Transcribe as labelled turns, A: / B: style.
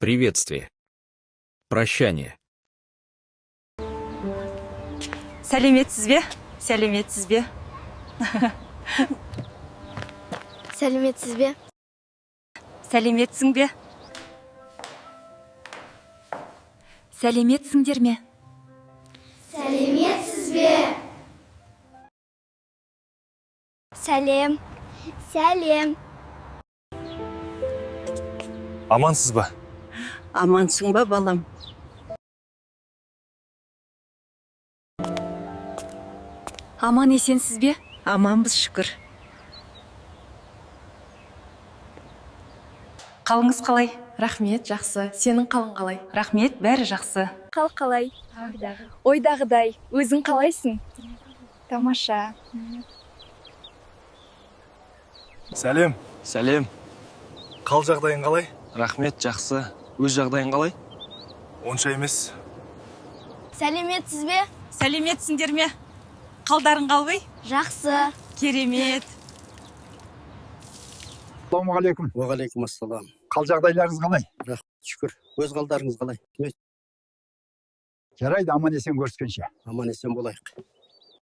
A: Приветствие. Прощание.
B: Сәлеметсіз бе? Сәлеметсіз бе?
C: Сәлеметсіз бе?
B: Сәлеметсің бе? Сәлеметсіңдер ме?
C: Сәлеметсіз бе? Сәлем. Сәлем.
D: Амансыз ба?
B: Амансың ба, балам? Аман есенсіз бе? Аманбыз, шүкір. Қалыңыз қалай?
E: Рахмет, жақсы. Сенің қалың қалай?
B: Рахмет, бәрі жақсы.
F: Қал қалай? Ойдағыдай, өзің қалайсың? Тамаша.
D: Сәлем.
G: Сәлем.
D: Қал жағдайың қалай?
G: Рахмет, жақсы. Өз жағдайың қалай?
D: Онша емес.
C: Сәлеметсіз бе?
B: Сәлеметсіңдер ме? Қалдарың қалбай?
C: Жақсы.
B: Керемет.
H: Ассалаумағалейкум.
I: Уағалейкум ассалам.
H: Қал жағдайларыңыз қалай?
I: Шүкір. Өз қалдарыңыз қалай?
H: Жарайды, аман есен көріскенше.
I: Аман есен болайық.